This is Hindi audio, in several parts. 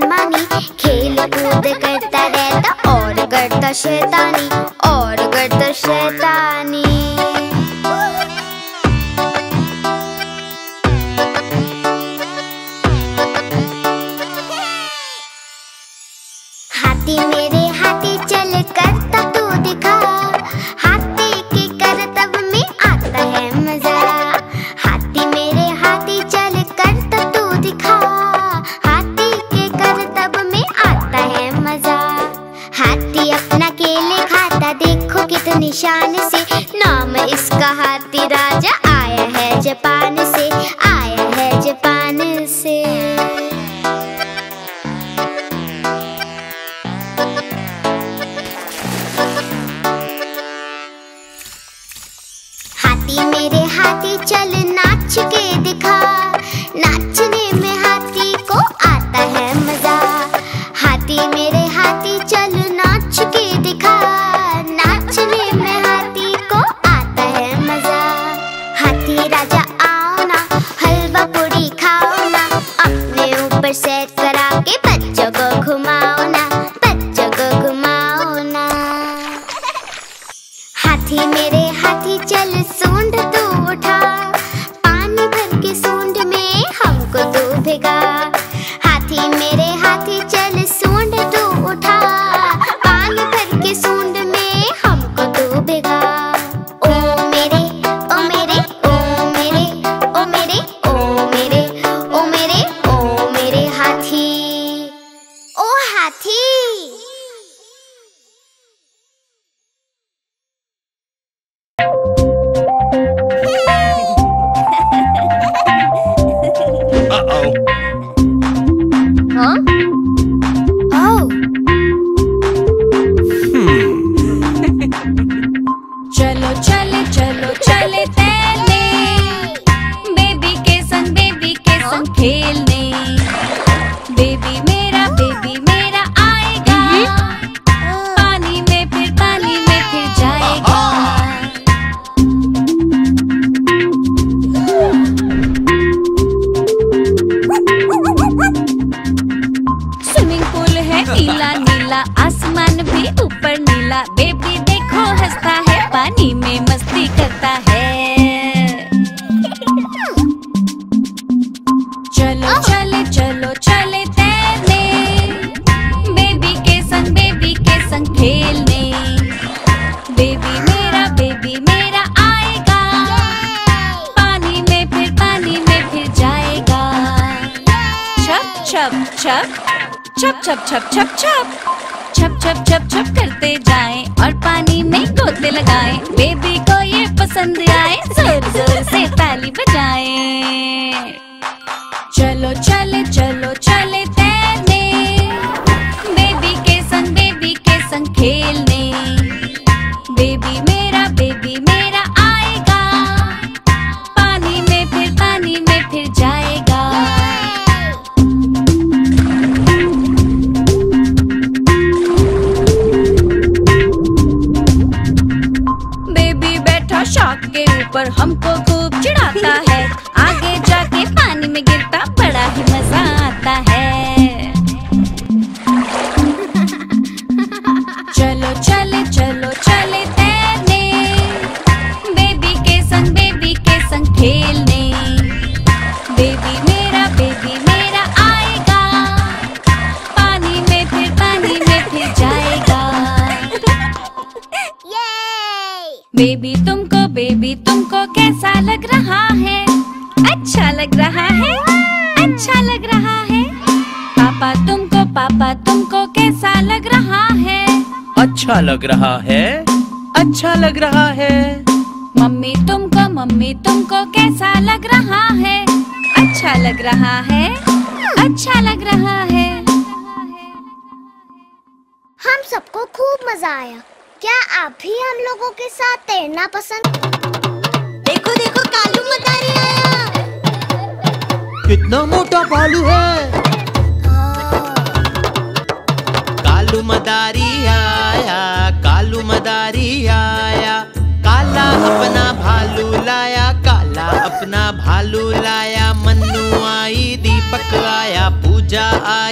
मनमानी, खेल कूद करता रहता और करता शैतानी, और करता शैतानी। हाथी मेरे हाथी चल करतब तू दिखा, हाथी के करतब में आता है मजा। हाथी मेरे हाथी चल करतब तू दिखा, हाथी के करतब में आता है मजा। हाथी अपना केले खाता देखो कितनी शान से, नाम इसका हाथी राजा, आया है जापान से, आया है जापान से। हाथी मेरे हाथी चल नाच के दिखा, नाचने में हाथी को आता है मजा। हाथी मेरे हाथी चल नाच के दिखा, नाचने में हाथी को आता है मजा। हाथी राजा आओ ना, हलवा पूरी खाओ ना, अपने ऊपर सैर करा के बच्चों को घुमाओ ना, बच्चों को घुमाओ ना। हाथी मेरे हाथी चल सूंड तू उठा, पानी भर के सूंड में हमको तू भिगा। हाथी मेरे हाथी चल सूंड तू उठा, पानी भर के सूंड में हमको तू भिगा। ओ मेरे ओ मेरे ओ मेरे ओ मेरे ओ मेरे ओ मेरे ओ मेरे हाथी, ओ हाथी। चलो चले चलो चले तैरने, बेबी के संग खेलने। बेबी मेरा आएगा, पानी में फिर जाएगा। स्विमिंग पूल है नीला नीला, आसमान भी ऊपर नीला। बेबी देखो हंसता है, पानी में मस्ती करता है। चलो चले चलो चले तैरने, बेबी के संग खेलने। बेबी मेरा आएगा, पानी में फिर जाएगा। छप छप छप छप छप छप छप छप छप छप छप छप करते जाएं और पानी में गोते लगाएं। बेबी को ये पसंद आए, जोर जोर से ताली बजाएं। चलो चले चलो चले तैरने, बेबी के संग खेलने। बेबी मेरा आएगा, पानी में फिर जाएगा। शार्क के ऊपर हमको खूब चिढ़ाता है, आगे जाके पानी में गिरता बड़ा ही मजा आता है। चलो चले तैरने, बेबी के संग खेलने। बेबी मेरा आएगा, पानी में फिर जाएगा। बेबी तुमको कैसा लग रहा है? अच्छा लग रहा है, अच्छा लग रहा है। पापा तुमको कैसा लग रहा है? अच्छा लग रहा है, अच्छा लग रहा है। मम्मी तुमको कैसा लग रहा है? अच्छा लग रहा है, अच्छा लग रहा है। हम सबको खूब मजा आया। क्या आप भी हम लोगों के साथ तैरना पसंद? देखो देखो कालू मदारी आया। कितना मोटा भालू है। कालू मदारी आया, कालू मदारी आया। काला अपना भालू लाया, काला अपना भालू लाया। मन्नू आई, दीपक आया, पूजा आई।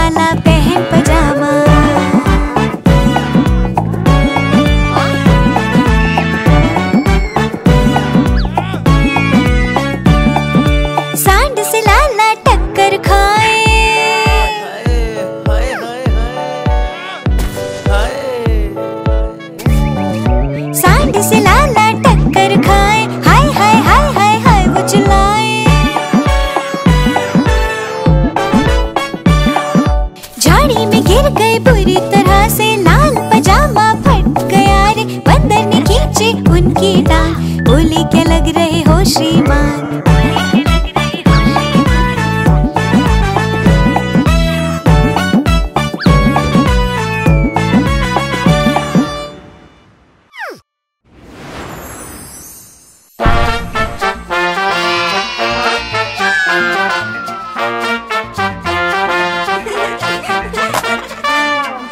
काला पहन पजामा। सांड से लाला टक्कर खाए, सांड से लाला टक्कर खाए, हाय हाय हाय हाय हाय वो चिल्लाए। झाड़ी में गिर गए बुरी तरह से, लाल पजामा फट गया रे। बंदर ने खींचे उनकी डाल, बोले क्या लग रहे हो श्रीमान।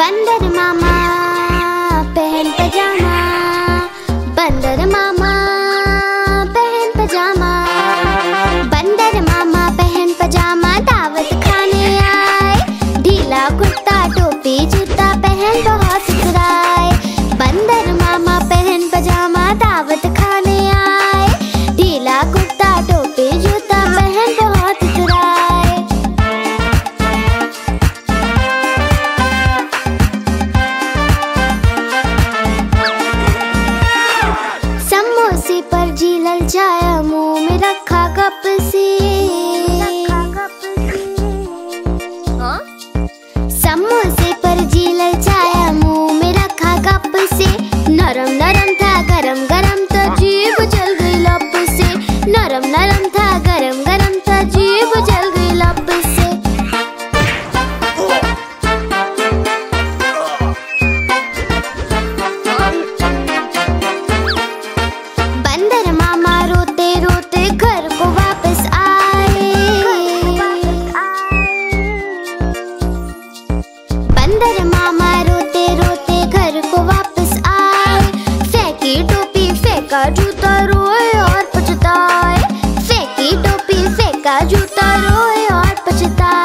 बंदर मामा पहन पजामा, बंदर मामा पहन पजामा, बंदर मामा पहन पजामा दावत खाने आए। ढीला कुर्ता टोपी जूता पहन बहुत इतराए। बंदर मामा पहन पजामा दावत खाने आए। ढीला कुर्ता टोपी जूता पहन बहुत इतराए। समोसे पर जी ललचाया, मुंह में रखा कप से। समोसे पर जी ललचाया, मुंह में रखा कप से। नरम नरम था गरम गरम तो जीभ जल गई लप से। नरम नरम था गरम गरम तो जीभ जल गई लप से। बंदर मामा रोते रोते घर को वापस आए। बंदर मामा रोते रोते घर को वापस आए। फेंकी टोपी फेंका जूता रोए और पछताए। फेंकी टोपी फेंका जूता रोए और पछताए।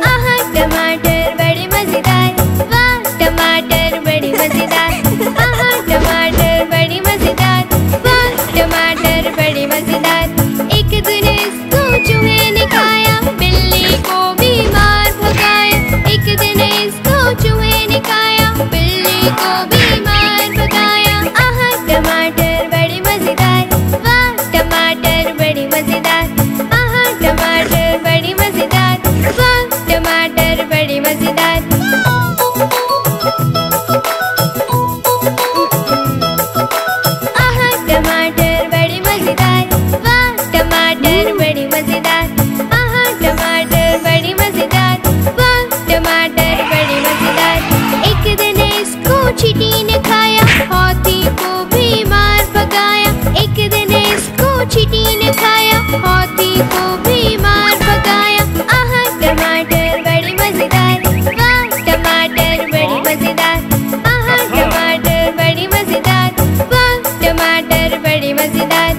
आहा टमाटर बड़े मजेदार, वाह टमाटर बड़े मजेदार। आहा टमाटर बड़े मजेदार, वाह टमाटर बड़े मजेदार। एक दिन इसको चूहे ने खाया, बिल्ली को बीमार भगाया। एक दिन इसको चूहे ने खाया, बिल्ली को बीमार भगाया। आहा टमाटर बड़े मजेदार, वाह टमाटर बड़े मजेदार। आहा टमाटर बड़े मजेदार, वाह टमाटर बड़े मजेदार। आहा टमाटर बड़े मजेदार, वाह टमाटर बड़े मजेदार। आहा टमाटर बड़े मजेदार, वाह टमाटर बड़े मजेदार। एक दिन इसको चींटी ने खाया, हाथी को बीमार भगाया। एक दिन इसको चींटी ने खाया, हाथी को बीमार भगाया। आहा टमाटर बड़े मजेदार, वाह टमाटर बड़े मजेदार। आहा टमाटर बड़े मजेदार, वाह टमाटर बड़े मजेदार।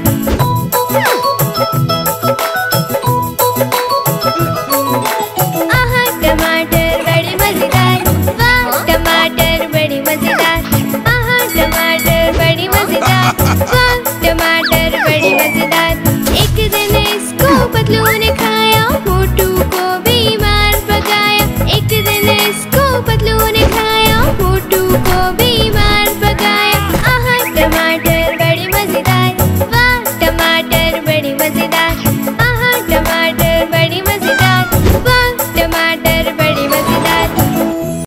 आहा टमाटर बड़े मजेदार, वाह टमाटर बड़े मजेदार। आहा टमाटर बड़े मजेदार, वाह टमाटर बड़े मजेदार। एक दिन इसको पतलू